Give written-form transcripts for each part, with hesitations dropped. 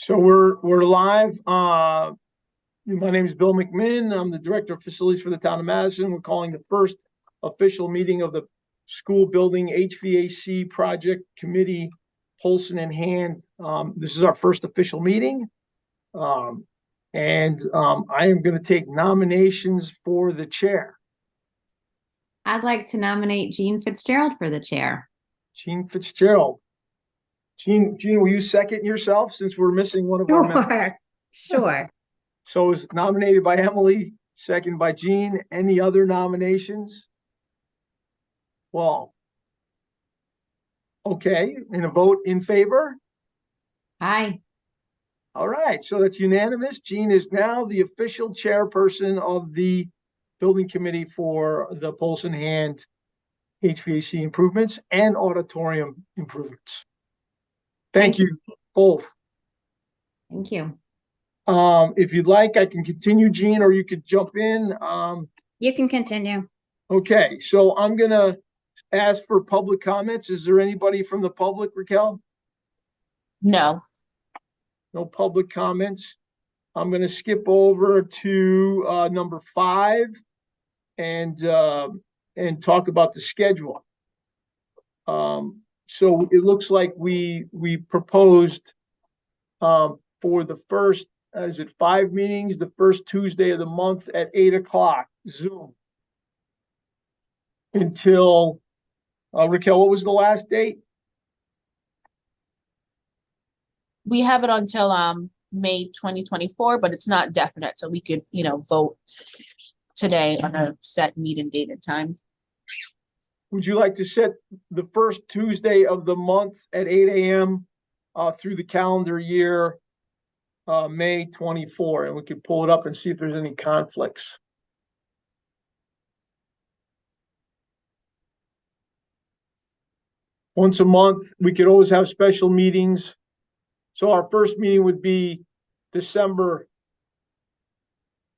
So we're live. My name is Bill McMinn. I'm the Director of Facilities for the Town of Madison. We're calling the first official meeting of the School Building HVAC Project Committee, Polson in hand. This is our first official meeting. I am going to take nominations for the chair. I'd like to nominate Jean Fitzgerald for the chair. Jean Fitzgerald. Jean, will you second yourself since we're missing one of our members? Sure. So it's nominated by Emily, second by Jean. Any other nominations? Well, okay, and a vote in favor? Aye. All right, so that's unanimous. Jean is now the official chairperson of the building committee for the Polson Hand HVAC improvements and auditorium improvements. Thank you both. Thank you. If you'd like, I can continue, Jean, or you could jump in. You can continue. Okay, so I'm gonna ask for public comments. Is there anybody from the public, Raquel? No. No public comments. I'm gonna skip over to number 5 and talk about the schedule. So it looks like we proposed for the first, is it 5 meetings, the first Tuesday of the month at 8 o'clock, Zoom. Until, Raquel, what was the last date? We have it until May 2024, but it's not definite. So we could, vote today on a set meeting date and time. Would you like to set the first Tuesday of the month at 8 a.m. Through the calendar year, May 24, and we can pull it up and see if there's any conflicts. Once a month, we could always have special meetings. So our first meeting would be December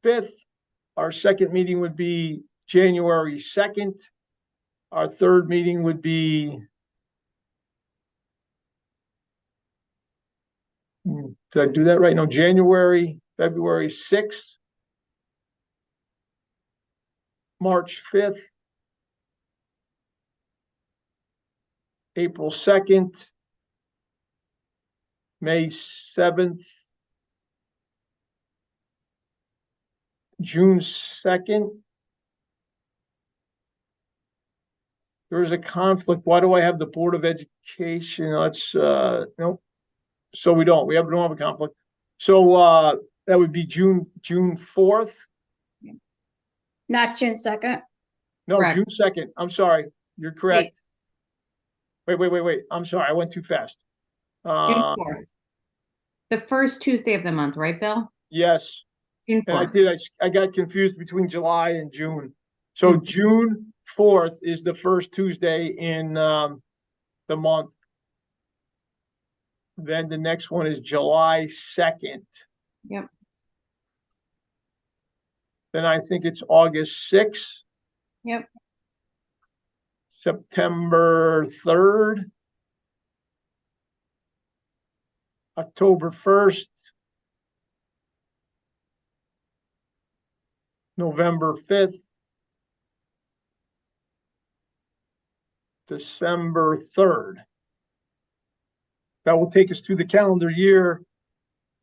5th. Our second meeting would be January 2nd. Our third meeting would be, did I do that right? No, January, February 6th, March 5th, April 2nd, May 7th, June 2nd. There is a conflict. Why do I have the Board of Education? Let's nope. So we don't have a conflict. So that would be June 4th. Not June 2nd. No, Correct. June 2nd. I'm sorry. You're correct. Wait. I'm sorry. I went too fast. June 4th. The first Tuesday of the month, right, Bill? Yes. June 4th. And I did. I got confused between July and June. So June 4th is the first Tuesday in the month. Then the next one is July 2nd. Yep. Then I think it's August 6th. Yep. September 3rd. October 1st. November 5th. December 3rd. That will take us through the calendar year.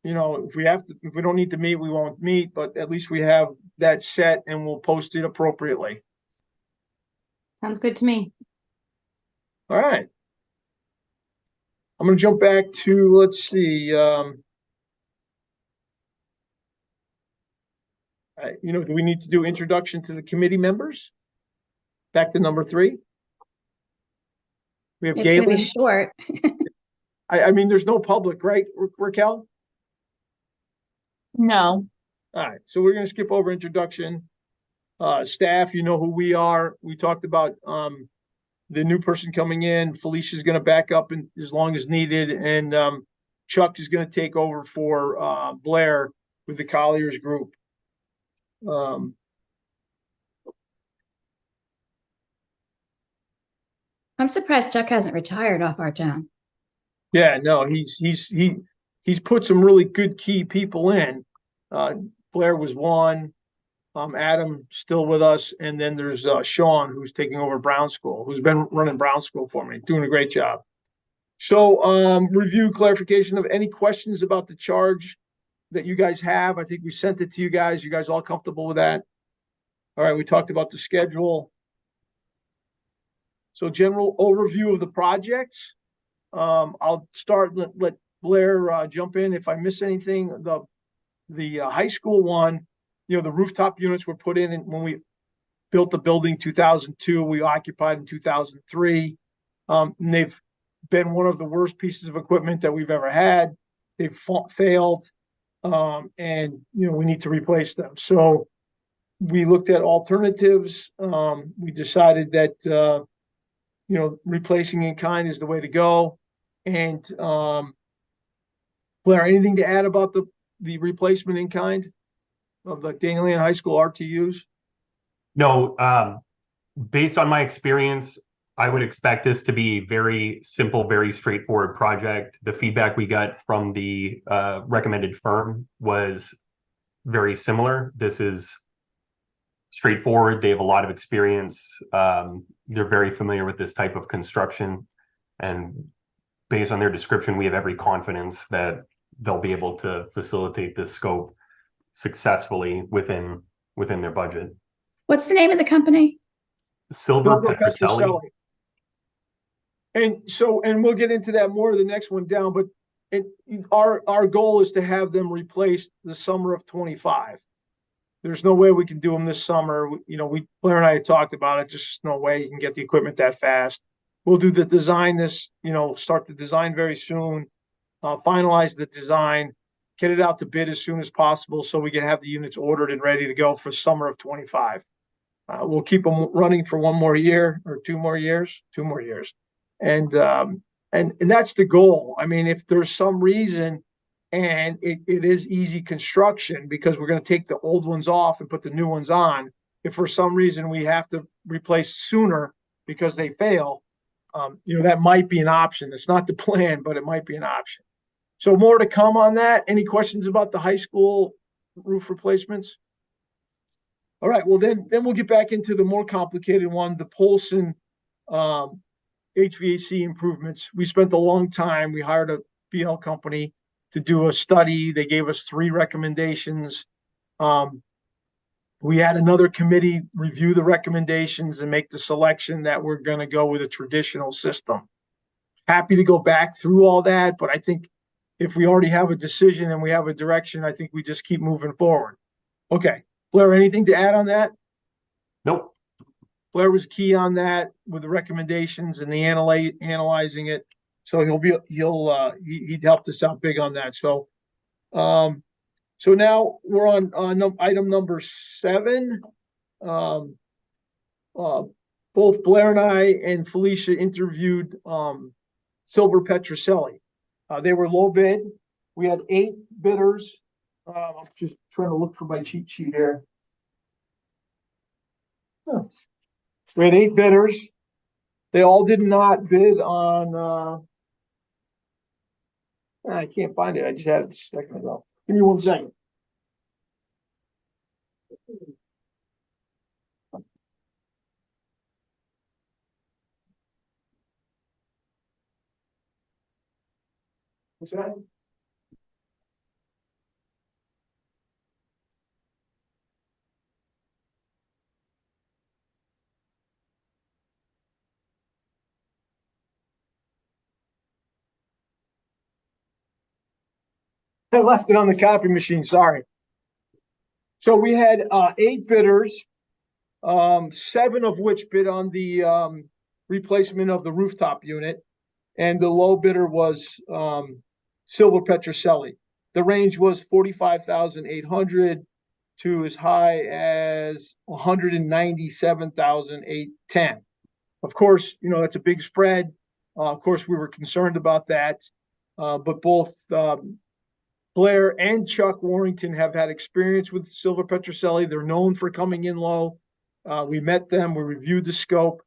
If we don't need to meet, we won't meet, but at least we have that set and we'll post it appropriately. Sounds good to me. All right. I'm going to jump back to, let's see. Do we need to do introduction to the committee members? Back to number 3. We have It's going to Galen. be short. I mean, there's no public, right, Raquel? No. All right, so we're going to skip over introduction. Staff, you know who we are. We talked about the new person coming in. Felicia's going to back up as long as needed, and Chuck is going to take over for Blair with the Colliers group. I'm surprised Chuck hasn't retired off our town. Yeah, no, he he's put some really good key people in. Blair was one. Adam still with us, and then there's Sean, who's taking over Brown School, who's been running Brown School for me, doing a great job. So, review clarification of any questions about the charge that you guys have. I think we sent it to you guys. You guys all comfortable with that? All right, we talked about the schedule. So, general overview of the projects. I'll start. Let Blair jump in if I miss anything. The high school one. The rooftop units were put in when we built the building 2002. We occupied in 2003. And they've been one of the worst pieces of equipment that we've ever had. They've failed, and we need to replace them. So we looked at alternatives. We decided that replacing in kind is the way to go. And Blair, anything to add about the replacement in kind of the Daniel High School RTUs? No, based on my experience, I would expect this to be very simple, very straightforward project. The feedback we got from the recommended firm was very similar. This is straightforward. They have a lot of experience. They're very familiar with this type of construction. And based on their description, we have every confidence that they'll be able to facilitate this scope successfully within their budget. What's the name of the company? Silver Petrocelli. And we'll get into that more the next one down, but our goal is to have them replaced the summer of 25. There's no way we can do them this summer. Blair and I had talked about it. Just no way you can get the equipment that fast. We'll do the design start the design very soon, finalize the design, get it out to bid as soon as possible so we can have the units ordered and ready to go for summer of 25. We'll keep them running for 1 more year or 2 more years, 2 more years. And that's the goal. I mean, if there's some reason, and it is easy construction because we're going to take the old ones off and put the new ones on. If for some reason we have to replace sooner because they fail, that might be an option. It's not the plan, but it might be an option. So more to come on that. Any questions about the high school roof replacements? All right, well, then we'll get back into the more complicated one, the Polson HVAC improvements. We spent a long time. We hired a BL company to do a study. They gave us 3 recommendations. We had another committee review the recommendations and make the selection that we're going to go with a traditional system. Happy to go back through all that, but I think if we already have a decision and we have a direction, I think we just keep moving forward. Okay. Blair, anything to add on that? Nope. Blair was key on that with the recommendations and the analyzing it. So he helped us out big on that. So now we're on item number 7. Both Blair and I and Felicia interviewed Silver Petrocelli. They were low bid. We had 8 bidders. I'm just trying to look for my cheat sheet here. We had 8 bidders. They all did not bid on. I can't find it. I just had it a second ago. Give me 1 second. What's that? I left it on the copy machine, sorry. So we had 8 bidders, 7 of which bid on the replacement of the rooftop unit, and the low bidder was Silver Petrocelli. The range was 45,800 to as high as 197,810. Of course, that's a big spread. Of course, we were concerned about that, but both Blair and Chuck Warrington have had experience with Silver Petrocelli. They're known for coming in low. We met them. We reviewed the scope.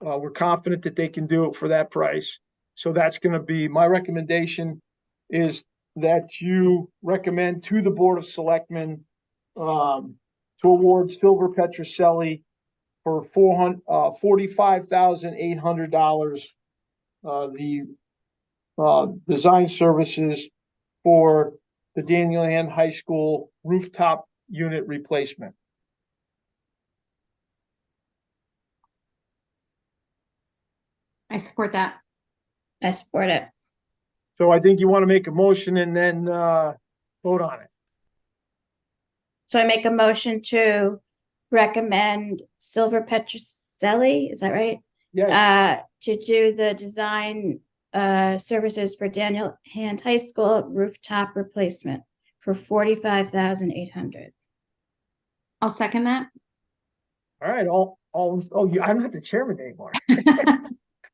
We're confident that they can do it for that price. So that's going to be my recommendation is that you recommend to the Board of Selectmen to award Silver Petroselli for $45,800, the design services for the Daniel Hand High School rooftop unit replacement. I support that. I support it. So I think you want to make a motion and then vote on it. So I make a motion to recommend Silver Petroselli, is that right? Yes, To do the design services for Daniel Hand High School rooftop replacement for $45,800. I'll second that. all right, I'm not the chairman anymore.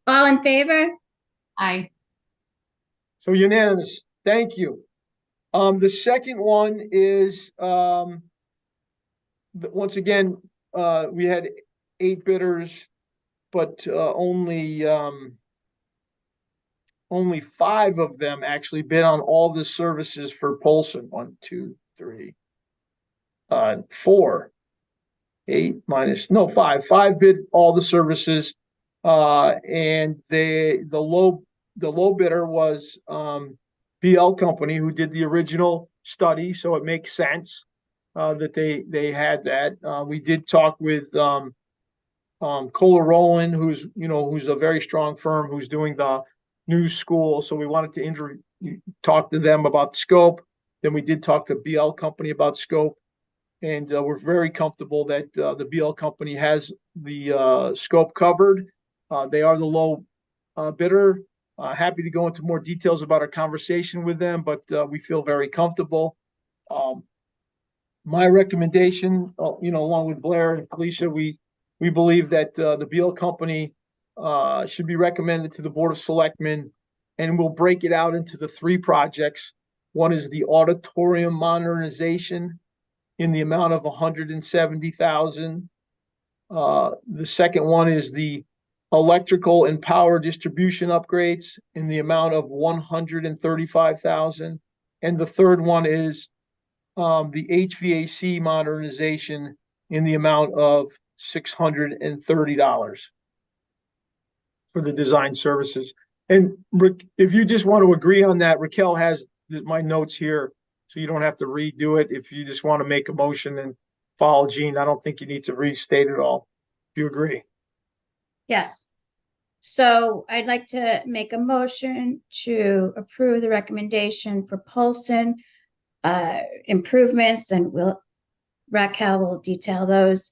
All in favor? Aye. So unanimous, thank you. The second one is, once again, we had 8 bidders, but only 5 of them actually bid on all the services for Polson. 1, 2, 3, 4, 8 minus, no, 5. 5 bid all the services, and the low bidder was BL Company, who did the original study, so it makes sense that they had that. We did talk with Kohler Rowland, who's a very strong firm who's doing the new school. So we wanted to talk to them about the scope. Then we did talk to BL Company about scope, and we're very comfortable that the BL Company has the scope covered. They are the low bidder. Happy to go into more details about our conversation with them, but we feel very comfortable. My recommendation, along with Blair and Felicia, we believe that the BL Company should be recommended to the Board of Selectmen, and we'll break it out into the 3 projects. One is the auditorium modernization in the amount of $170,000. The second one is the electrical and power distribution upgrades in the amount of $135,000. And the third one is the HVAC modernization in the amount of $630 for the design services. And Rick, if you just want to agree on that, Raquel has my notes here, so you don't have to redo it. If you just want to make a motion and follow Gene, I don't think you need to restate it all. If you agree. Yes. So I'd like to make a motion to approve the recommendation for Polson improvements, and Raquel will detail those.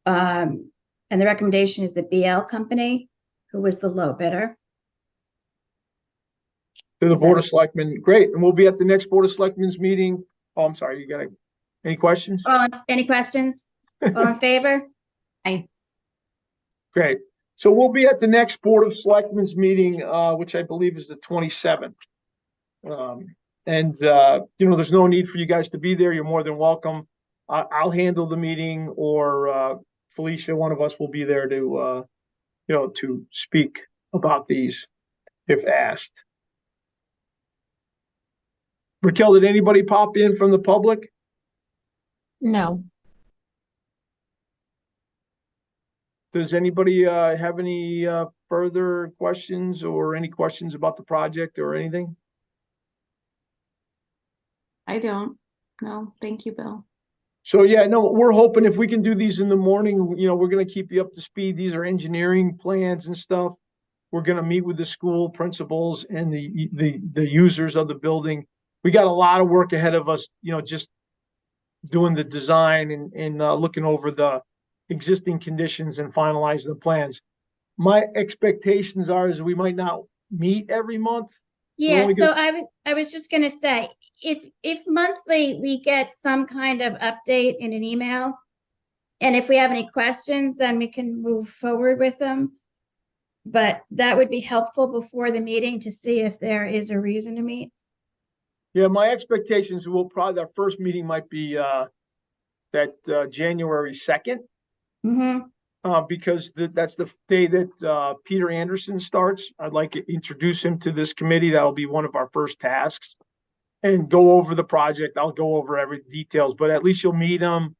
And the recommendation is the BL Company, who was the low bidder. To the Board of Selectmen, great. And we'll be at the next Board of Selectmen's meeting. Oh, I'm sorry, you got any questions? Any questions? All in favor? Aye. Great. So we'll be at the next Board of Selectmen's meeting, which I believe is the 27th. There's no need for you guys to be there. You're more than welcome. I'll handle the meeting, or Felicia, one of us, will be there to speak about these if asked. Raquel, did anybody pop in from the public? No. Does anybody have any further questions or any questions about the project or anything? I don't. No, thank you, Bill. So yeah, no, we're hoping if we can do these in the morning, we're going to keep you up to speed. These are engineering plans and stuff. We're going to meet with the school principals and the users of the building. We got a lot of work ahead of us, just doing the design and looking over the existing conditions and finalizing the plans. My expectations is we might not meet every month. Yeah, so I was just gonna say, if monthly we get some kind of update in an email, and if we have any questions, then we can move forward with them. But that would be helpful before the meeting to see if there is a reason to meet. Yeah, my expectations will probably, our first meeting might be that January 2nd. Because that's the day that Peter Anderson starts. I'd like to introduce him to this committee. That'll be one of our first tasks. and go over the project. I'll go over every details, but at least you'll meet them.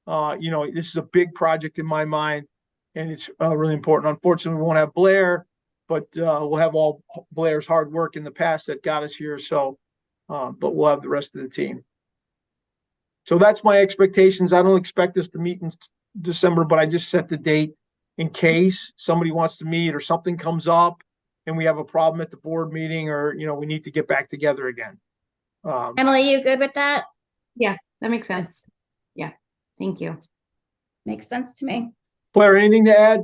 You know, this is a big project in my mind, and it's really important. Unfortunately, we won't have Blair, but we'll have all Blair's hard work in the past that got us here. So, but we'll have the rest of the team. So that's my expectations. I don't expect us to meet in December, but I just set the date in case somebody wants to meet or something comes up and we have a problem at the board meeting, or, you know, we need to get back together again. Emily, you good with that? Yeah, that makes sense. Yeah, thank you. Makes sense to me. Blair, anything to add?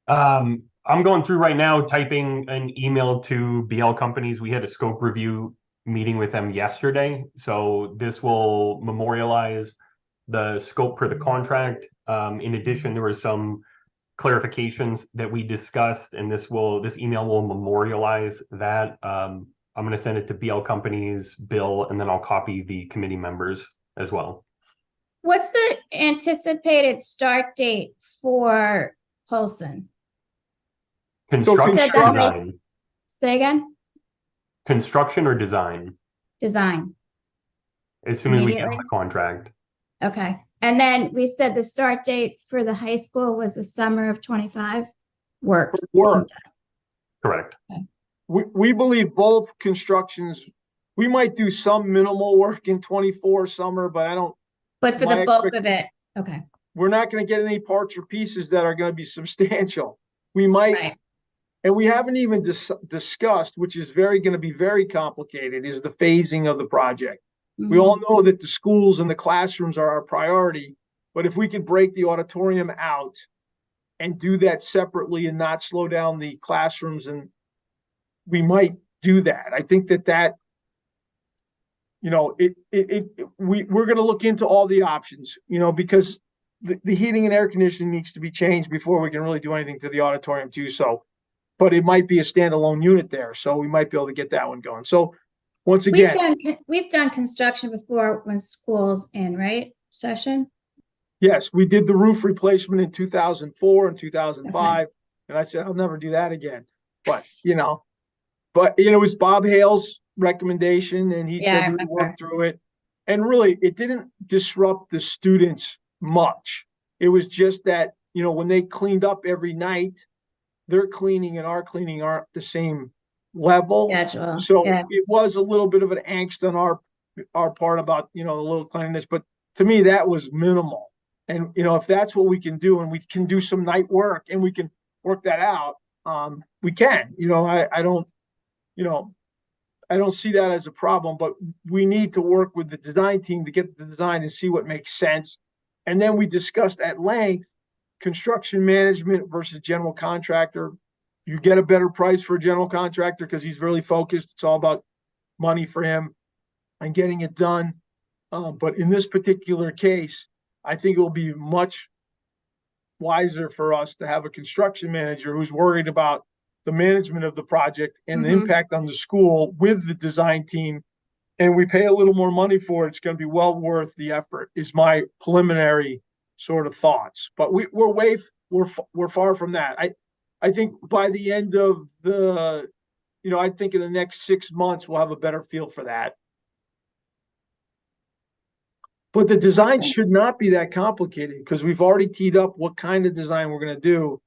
I'm going through right now, typing an email to BL companies. We had a scope review meeting with them yesterday. So this will memorialize the scope for the contract. In addition, there were some clarifications that we discussed, and this email will memorialize that. I'm going to send it to BL companies, Bill, and then I'll copy the committee members as well. What's the anticipated start date for Polson? Construction So or that design? Say again? Construction or design? Design. As soon as we get Immediately? the contract. Okay. And then we said the start date for the high school was the summer of 25? Work. Correct. We believe both constructions, we might do some minimal work in 24 summer, but I don't, But for My the bulk of it, okay. we're not going to get any parts or pieces that are going to be substantial. We might, Right. and we haven't even discussed, which is going to be very complicated, is the phasing of the project. We all know that the schools and the classrooms are our priority, but if we could break the auditorium out and do that separately and not slow down the classrooms, and we might do that. I think that, you know, we're going to look into all the options, you know, because the heating and air conditioning needs to be changed before we can really do anything to the auditorium too. So, but it might be a standalone unit there, so we might be able to get that one going. So once again, We've done construction before when school's in, right? Session? yes, we did the roof replacement in 2004 and 2005. And I said, I'll never do that again. But, you know, it was Bob Hale's recommendation, and he Yeah, I said we remember. worked through it. And really, it didn't disrupt the students much. It was just that, you know, when they cleaned up every night, their cleaning and our cleaning aren't the same level. Schedule. So Yeah. it was a little bit of an angst on our part about, you know, the little cleanliness, but to me, that was minimal. And, you know, if that's what we can do, and we can do some night work and we can work that out, we can. You know, I don't, you know, I don't see that as a problem, but we need to work with the design team to get the design and see what makes sense. And then we discussed at length construction management versus general contractor. You get a better price for a general contractor because he's really focused. It's all about money for him and getting it done. But in this particular case, I think it will be much wiser for us to have a construction manager who's worried about the management of the project and the impact on the school with the design team. And we pay a little more money for it. It's going to be well worth the effort, is my preliminary sort of thoughts. But we're far from that. I think by the end of the, you know, I think in the next 6 months, we'll have a better feel for that. But the design should not be that complicated because we've already teed up what kind of design we're going to do.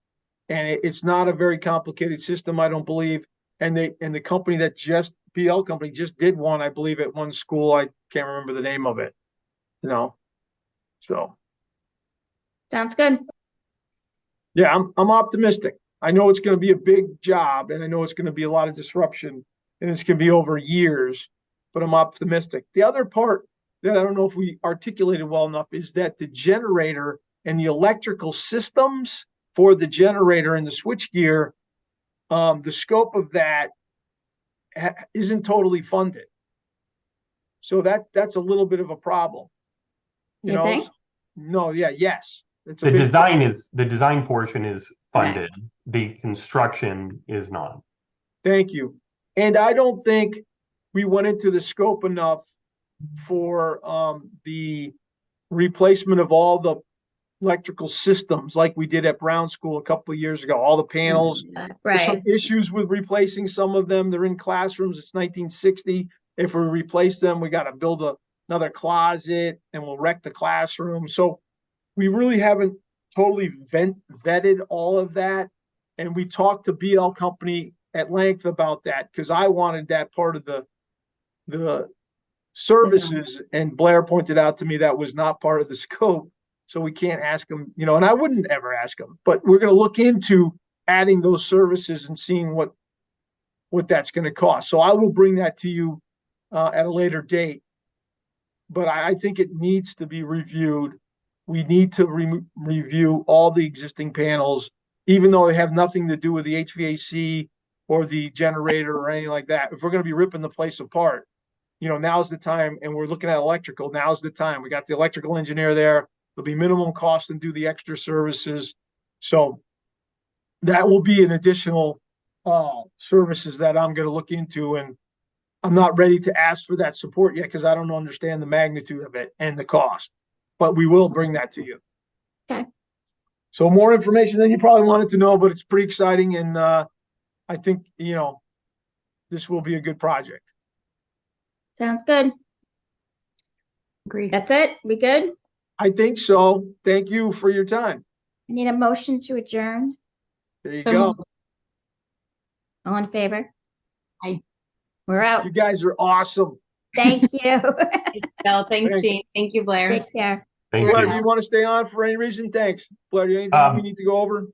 And it's not a very complicated system, I don't believe. And the company that PL company just did one, I believe, at one school. I can't remember the name of it, you know, so. Sounds good. Yeah, I'm optimistic. I know it's going to be a big job, and I know it's going to be a lot of disruption, and it's going to be over years, but I'm optimistic. The other part that I don't know if we articulated well enough is that the generator and the electrical systems for the generator and the switchgear, the scope of that isn't totally funded. So that's a little bit of a problem. You think? No, yeah, yes. It's a The big design portion is funded. The construction is not. Thank you. And I don't think we went into the scope enough for the replacement of all the electrical systems like we did at Brown School a couple of years ago, all the panels. There's some Right. issues with replacing some of them. They're in classrooms. It's 1960. If we replace them, we got to build another closet and we'll wreck the classroom. So we really haven't totally vetted all of that. And we talked to BL Company at length about that because I wanted that part of the services, and Blair pointed out to me that was not part of the scope. So we can't ask them, you know, and I wouldn't ever ask them, but we're going to look into adding those services and seeing what that's going to cost. So I will bring that to you at a later date. But I think it needs to be reviewed. We need to review all the existing panels, even though they have nothing to do with the HVAC or the generator or anything like that. If we're going to be ripping the place apart, you know, now's the time. And we're looking at electrical. Now's the time. We got the electrical engineer there. There'll be minimum cost and do the extra services. So that will be an additional services that I'm going to look into. And I'm not ready to ask for that support yet because I don't understand the magnitude of it and the cost. But we will bring that to you. Okay. So more information than you probably wanted to know, but it's pretty exciting. And I think, you know, this will be a good project. Sounds good. Agree. That's it? We good? I think so. Thank you for your time. I need a motion to adjourn. There you So go. moved. All in favor? Aye. We're out. You guys are awesome. Thank you. Well, thanks, Thanks. Jane. Thank you, Blair. Take care. Thank Blair, you. do you want to stay on for any reason? Thanks. Blair, anything we need to go over?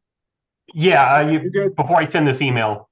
Yeah, You're good. before I send this email,